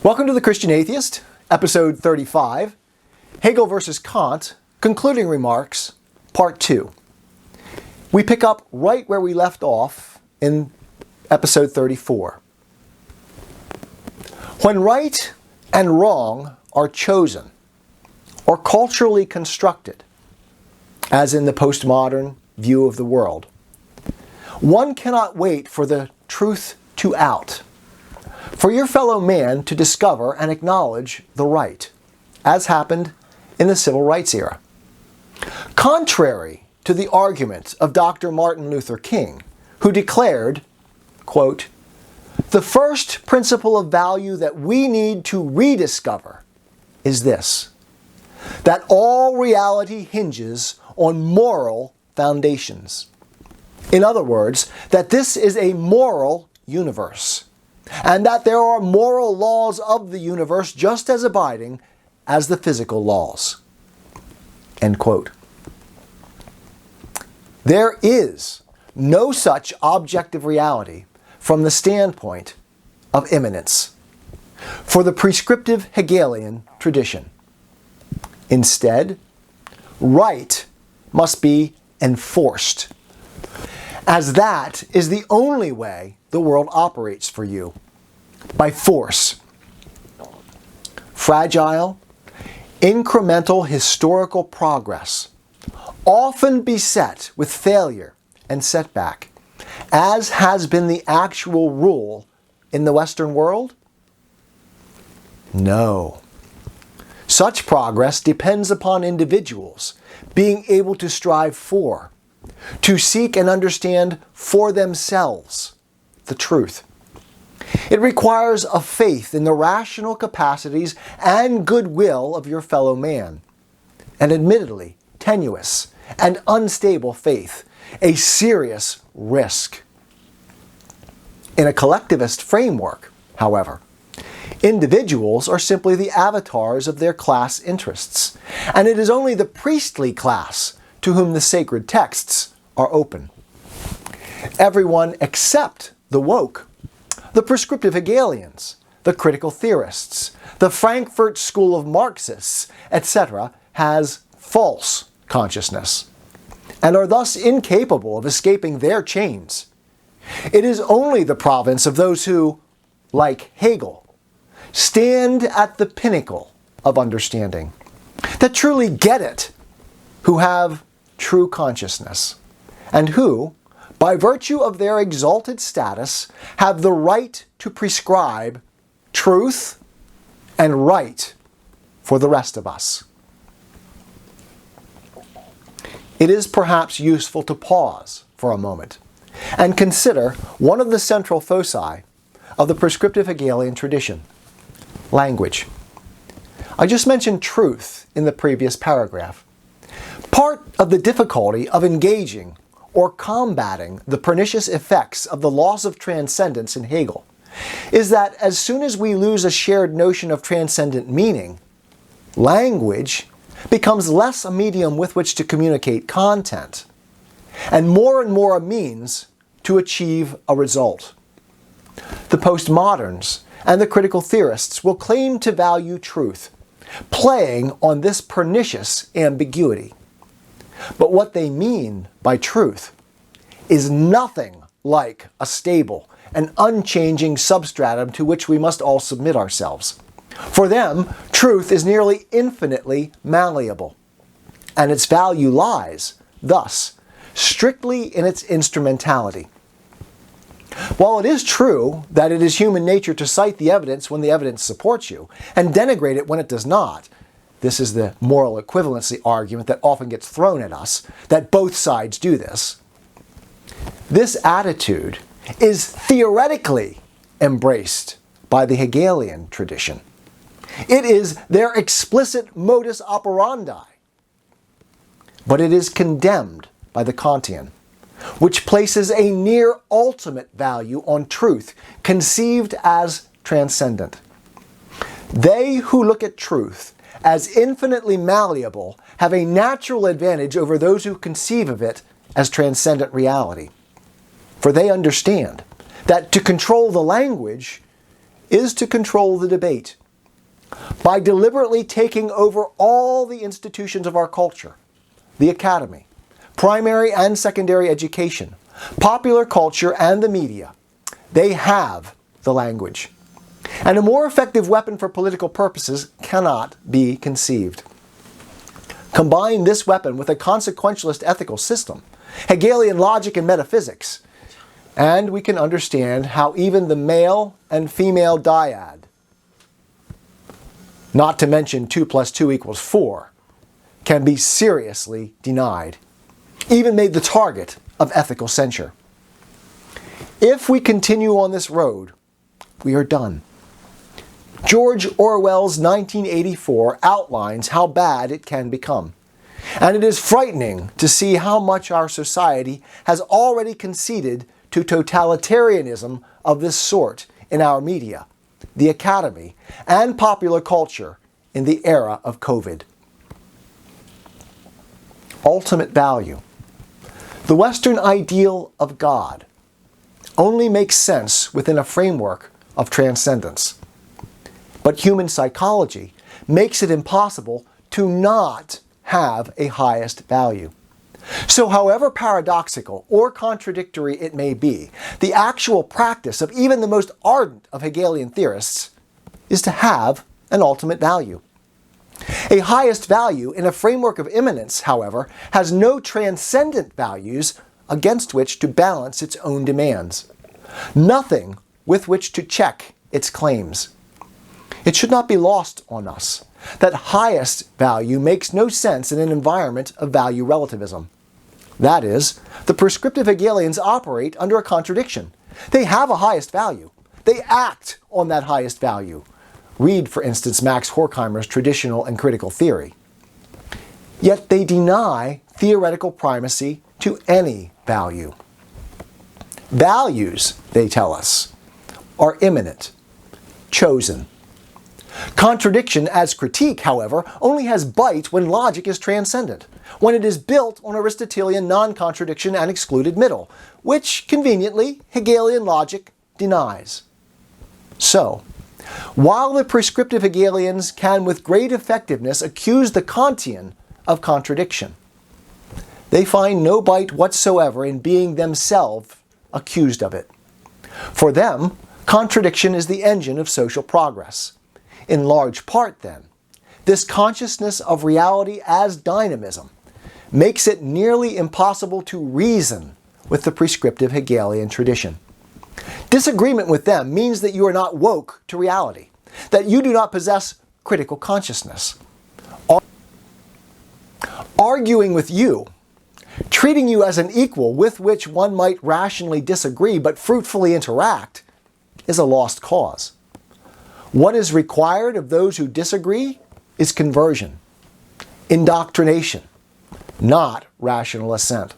Welcome to The Christian Atheist, episode 35, Hegel versus Kant, concluding remarks, part 2. We pick up right where we left off in episode 34. When right and wrong are chosen or culturally constructed, as in the postmodern view of the world, one cannot wait for the truth to out, for your fellow man to discover and acknowledge the right, as happened in the civil rights era. Contrary to the argument of Dr. Martin Luther King, who declared, quote, "The first principle of value that we need to rediscover is this, that all reality hinges on moral foundations." In other words, that this is a moral universe, and that there are moral laws of the universe just as abiding as the physical laws. End quote. There is no such objective reality from the standpoint of immanence for the prescriptive Hegelian tradition. Instead, right must be enforced, as that is the only way the world operates for you, by force. Fragile, incremental historical progress, often beset with failure and setback, as has been the actual rule in the Western world? No. Such progress depends upon individuals being able to strive for, to seek and understand for themselves the truth. It requires a faith in the rational capacities and goodwill of your fellow man, an admittedly tenuous and unstable faith, a serious risk. In a collectivist framework, however, individuals are simply the avatars of their class interests, and it is only the priestly class to whom the sacred texts are open. Everyone except the woke, the prescriptive Hegelians, the critical theorists, the Frankfurt School of Marxists, etc., has false consciousness, and are thus incapable of escaping their chains. It is only the province of those who, like Hegel, stand at the pinnacle of understanding, that truly get it, who have true consciousness, and who, by virtue of their exalted status, have the right to prescribe truth and right for the rest of us. It is perhaps useful to pause for a moment and consider one of the central foci of the prescriptive Hegelian tradition: language. I just mentioned truth in the previous paragraph. Part of the difficulty of engaging or combating the pernicious effects of the loss of transcendence in Hegel is that as soon as we lose a shared notion of transcendent meaning, language becomes less a medium with which to communicate content, and more a means to achieve a result. The postmoderns and the critical theorists will claim to value truth, playing on this pernicious ambiguity. But what they mean by truth is nothing like a stable and unchanging substratum to which we must all submit ourselves. For them, truth is nearly infinitely malleable, and its value lies, thus, strictly in its instrumentality. While it is true that it is human nature to cite the evidence when the evidence supports you, and denigrate it when it does not, this is the moral equivalency argument that often gets thrown at us, that both sides do this. This attitude is theoretically embraced by the Hegelian tradition. It is their explicit modus operandi. But it is condemned by the Kantian, which places a near ultimate value on truth, conceived as transcendent. They who look at truth as infinitely malleable have a natural advantage over those who conceive of it as transcendent reality. For they understand that to control the language is to control the debate by deliberately taking over all the institutions of our culture, the academy, primary and secondary education, popular culture, and the media. They have the language. And a more effective weapon for political purposes cannot be conceived. Combine this weapon with a consequentialist ethical system, Hegelian logic and metaphysics, and we can understand how even the male and female dyad, not to mention 2 + 2 = 4, can be seriously denied, even made the target of ethical censure. If we continue on this road, we are done. George Orwell's 1984 outlines how bad it can become. And it is frightening to see how much our society has already conceded to totalitarianism of this sort in our media, the academy, and popular culture in the era of COVID. Ultimate value. The Western ideal of God only makes sense within a framework of transcendence. But human psychology makes it impossible to not have a highest value. So however paradoxical or contradictory it may be, the actual practice of even the most ardent of Hegelian theorists is to have an ultimate value. A highest value in a framework of immanence, however, has no transcendent values against which to balance its own demands. Nothing with which to check its claims. It should not be lost on us that highest value makes no sense in an environment of value relativism. That is, the prescriptive Hegelians operate under a contradiction. They have a highest value. They act on that highest value. Read, for instance, Max Horkheimer's Traditional and Critical Theory. Yet they deny theoretical primacy to any value. Values, they tell us, are immanent, chosen. Contradiction as critique, however, only has bite when logic is transcendent, when it is built on Aristotelian non-contradiction and excluded middle, which, conveniently, Hegelian logic denies. So, while the prescriptive Hegelians can with great effectiveness accuse the Kantian of contradiction, they find no bite whatsoever in being themselves accused of it. For them, contradiction is the engine of social progress. In large part, then, this consciousness of reality as dynamism makes it nearly impossible to reason with the prescriptive Hegelian tradition. Disagreement with them means that you are not woke to reality, that you do not possess critical consciousness. Arguing with you, treating you as an equal with which one might rationally disagree but fruitfully interact, is a lost cause. What is required of those who disagree is conversion, indoctrination, not rational assent.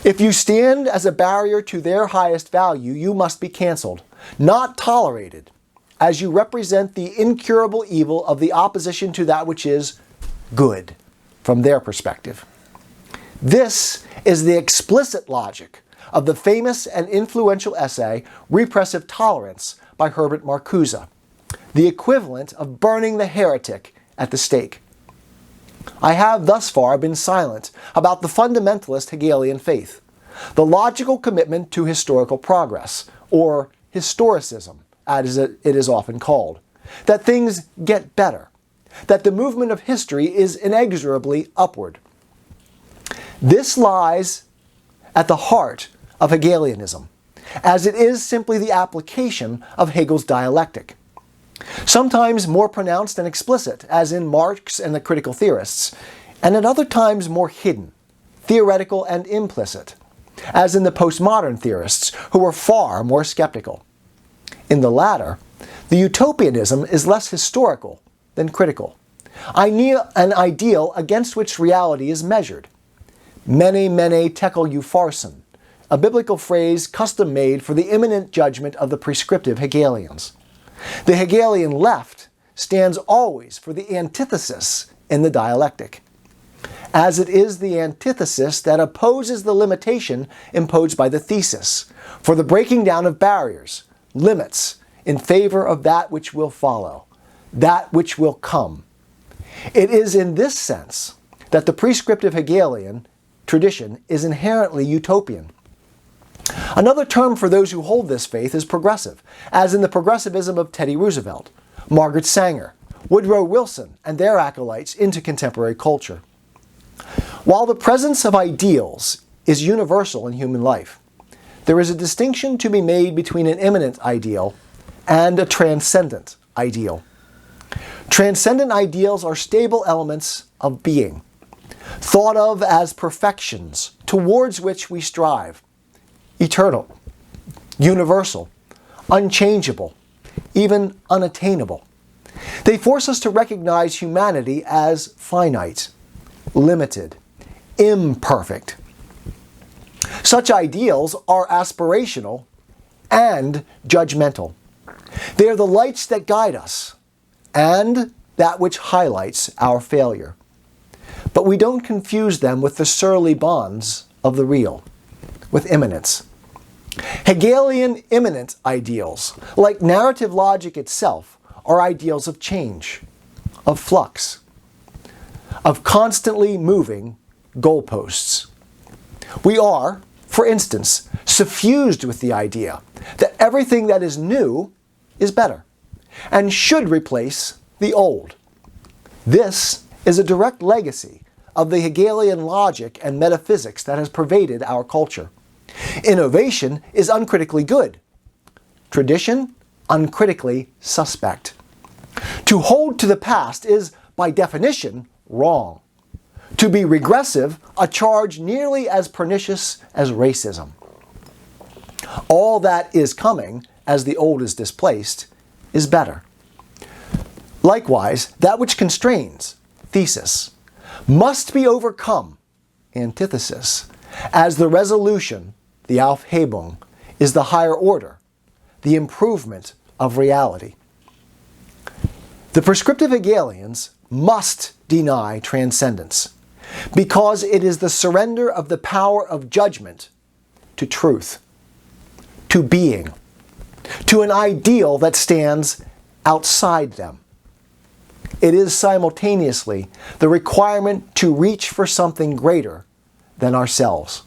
If you stand as a barrier to their highest value, you must be canceled, not tolerated, as you represent the incurable evil of the opposition to that which is good from their perspective. This is the explicit logic of the famous and influential essay, Repressive Tolerance, by Herbert Marcuse, the equivalent of burning the heretic at the stake. I have thus far been silent about the fundamentalist Hegelian faith, the logical commitment to historical progress, or historicism, as it is often called, that things get better, that the movement of history is inexorably upward. This lies at the heart of Hegelianism, as it is simply the application of Hegel's dialectic. Sometimes more pronounced and explicit, as in Marx and the critical theorists, and at other times more hidden, theoretical and implicit, as in the postmodern theorists, who are far more skeptical. In the latter, the utopianism is less historical than critical, an ideal against which reality is measured. Mene mene tekel upharsin, a biblical phrase custom-made for the imminent judgment of the prescriptive Hegelians. The Hegelian left stands always for the antithesis in the dialectic, as it is the antithesis that opposes the limitation imposed by the thesis, for the breaking down of barriers, limits, in favor of that which will follow, that which will come. It is in this sense that the prescriptive Hegelian tradition is inherently utopian. Another term for those who hold this faith is progressive, as in the progressivism of Teddy Roosevelt, Margaret Sanger, Woodrow Wilson, and their acolytes into contemporary culture. While the presence of ideals is universal in human life, there is a distinction to be made between an immanent ideal and a transcendent ideal. Transcendent ideals are stable elements of being, thought of as perfections towards which we strive, eternal, universal, unchangeable, even unattainable. They force us to recognize humanity as finite, limited, imperfect. Such ideals are aspirational and judgmental. They are the lights that guide us and that which highlights our failure. But we don't confuse them with the surly bonds of the real, with immanence. Hegelian immanent ideals, like narrative logic itself, are ideals of change, of flux, of constantly moving goalposts. We are, for instance, suffused with the idea that everything that is new is better and should replace the old. This is a direct legacy of the Hegelian logic and metaphysics that has pervaded our culture. Innovation is uncritically good. Tradition, uncritically suspect. To hold to the past is, by definition, wrong. To be regressive, a charge nearly as pernicious as racism. All that is coming, as the old is displaced, is better. Likewise, that which constrains, thesis, must be overcome, antithesis, as the resolution, the Aufhebung, is the higher order, the improvement of reality. The prescriptive Hegelians must deny transcendence, because it is the surrender of the power of judgment to truth, to being, to an ideal that stands outside them. It is simultaneously the requirement to reach for something greater than ourselves,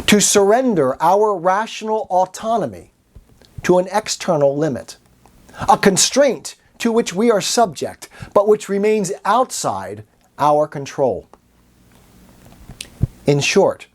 to surrender our rational autonomy to an external limit, a constraint to which we are subject, but which remains outside our control. In short,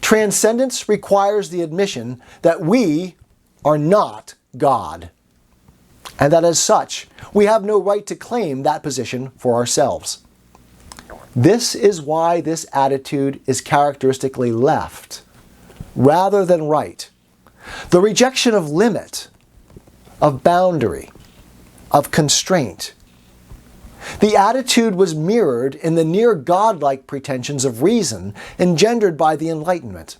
transcendence requires the admission that we are not God, and that as such, we have no right to claim that position for ourselves. This is why this attitude is characteristically left, rather than right. The rejection of limit, of boundary, of constraint. The attitude was mirrored in the near godlike pretensions of reason engendered by the Enlightenment.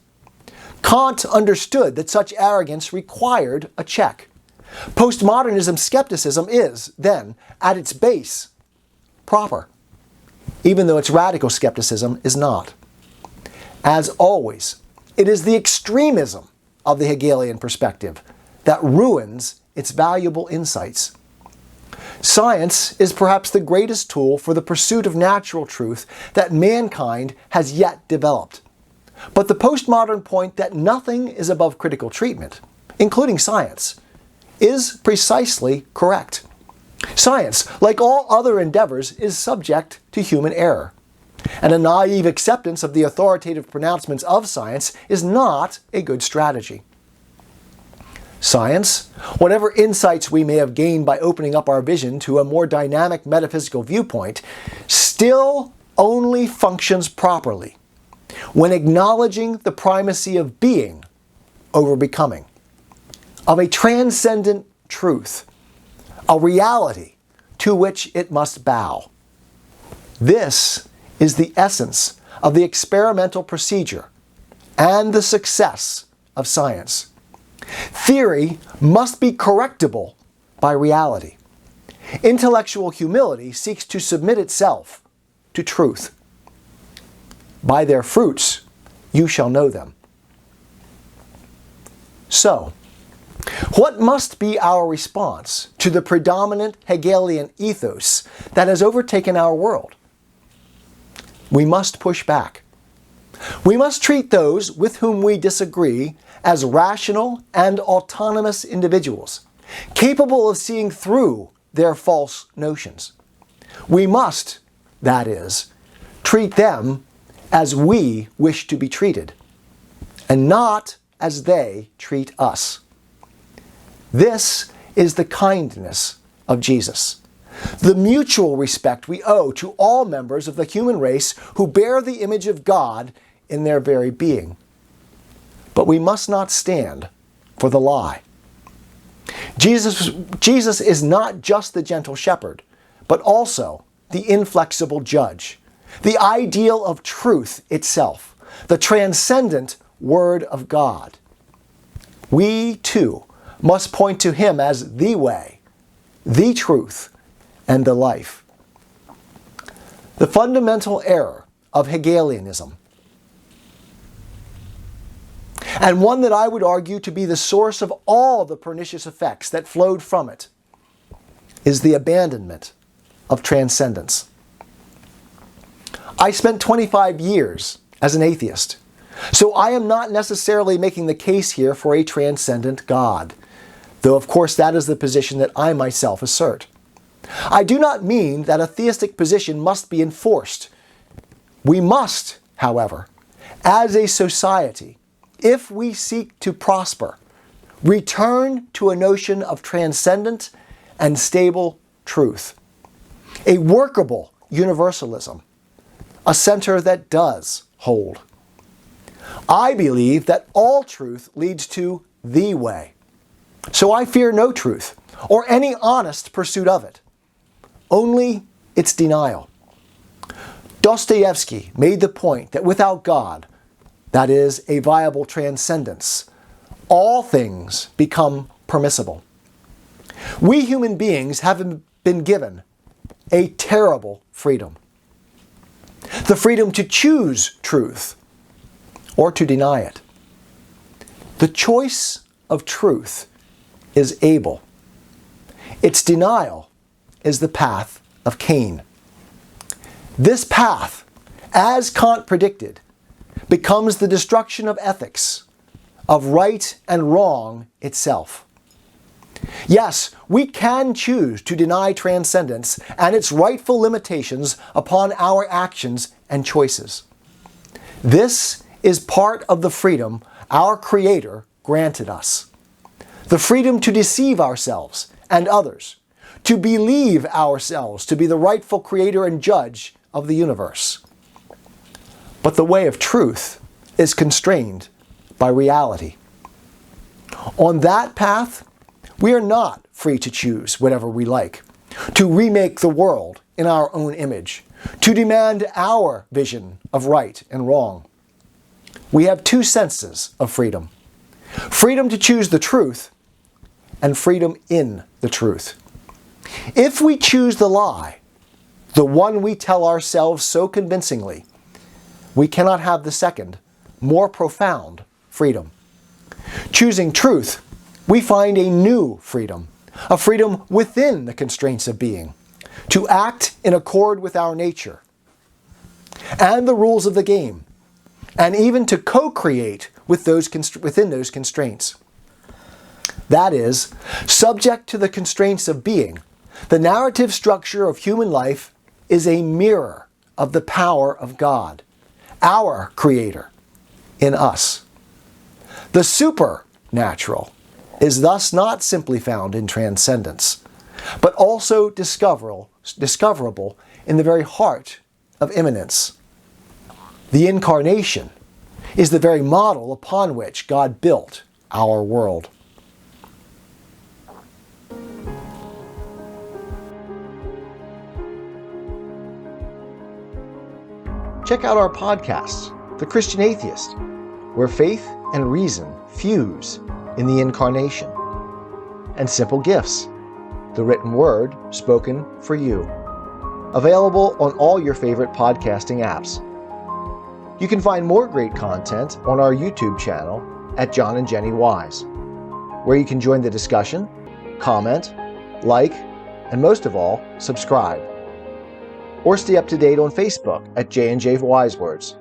Kant understood that such arrogance required a check. Postmodernism skepticism is, then, at its base, proper, even though its radical skepticism is not. As always, it is the extremism of the Hegelian perspective that ruins its valuable insights. Science is perhaps the greatest tool for the pursuit of natural truth that mankind has yet developed. But the postmodern point that nothing is above critical treatment, including science, is precisely correct. Science, like all other endeavors, is subject to human error. And a naive acceptance of the authoritative pronouncements of science is not a good strategy. Science, whatever insights we may have gained by opening up our vision to a more dynamic metaphysical viewpoint, still only functions properly when acknowledging the primacy of being over becoming, of a transcendent truth, a reality to which it must bow. This is the essence of the experimental procedure and the success of science. Theory must be correctable by reality. Intellectual humility seeks to submit itself to truth. By their fruits you shall know them. So, What must be our response to the predominant Hegelian ethos that has overtaken our world? We must push back. We must treat those with whom we disagree as rational and autonomous individuals, capable of seeing through their false notions. We must, that is, treat them as we wish to be treated, and not as they treat us. This is the kindness of Jesus, the mutual respect we owe to all members of the human race who bear the image of God in their very being. But we must not stand for the lie. Jesus is not just the gentle shepherd, but also the inflexible judge, the ideal of truth itself, the transcendent Word of God. We, too, must point to him as the way, the truth, and the life. The fundamental error of Hegelianism, and one that I would argue to be the source of all the pernicious effects that flowed from it, is the abandonment of transcendence. I spent 25 years as an atheist, so I am not necessarily making the case here for a transcendent God, though of course that is the position that I myself assert. I do not mean that a theistic position must be enforced. We must, however, as a society, if we seek to prosper, return to a notion of transcendent and stable truth, a workable universalism, a center that does hold. I believe that all truth leads to the way, so I fear no truth or any honest pursuit of it, only its denial. Dostoevsky made the point that without God, that is, a viable transcendence, all things become permissible. We human beings have been given a terrible freedom. The freedom to choose truth or to deny it. The choice of truth is Abel. Its denial is the path of Cain. This path, as Kant predicted, becomes the destruction of ethics, of right and wrong itself. Yes, we can choose to deny transcendence and its rightful limitations upon our actions and choices. This is part of the freedom our Creator granted us. The freedom to deceive ourselves and others, to believe ourselves to be the rightful creator and judge of the universe. But the way of truth is constrained by reality. On that path, we are not free to choose whatever we like, to remake the world in our own image, to demand our vision of right and wrong. We have two senses of freedom: freedom to choose the truth and freedom in the truth. If we choose the lie, the one we tell ourselves so convincingly, we cannot have the second, more profound freedom. Choosing truth, we find a new freedom, a freedom within the constraints of being, to act in accord with our nature and the rules of the game, and even to co-create with within those constraints. That is, subject to the constraints of being, the narrative structure of human life is a mirror of the power of God, our Creator, in us. The supernatural is thus not simply found in transcendence, but also discoverable in the very heart of immanence. The incarnation is the very model upon which God built our world. Check out our podcasts, The Christian Atheist, where faith and reason fuse in the incarnation, and Simple Gifts, the written word spoken for you. Available on all your favorite podcasting apps. You can find more great content on our YouTube channel at John and Jenny Wise. where you can join the discussion, comment, like, and most of all, subscribe. Or stay up to date on Facebook at J&J Wisewords.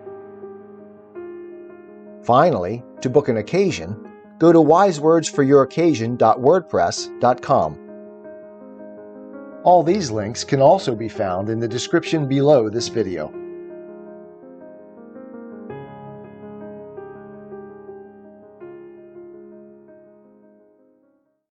Finally, to book an occasion, go to wisewordsforyouroccasion.wordpress.com. All these links can also be found in the description below this video.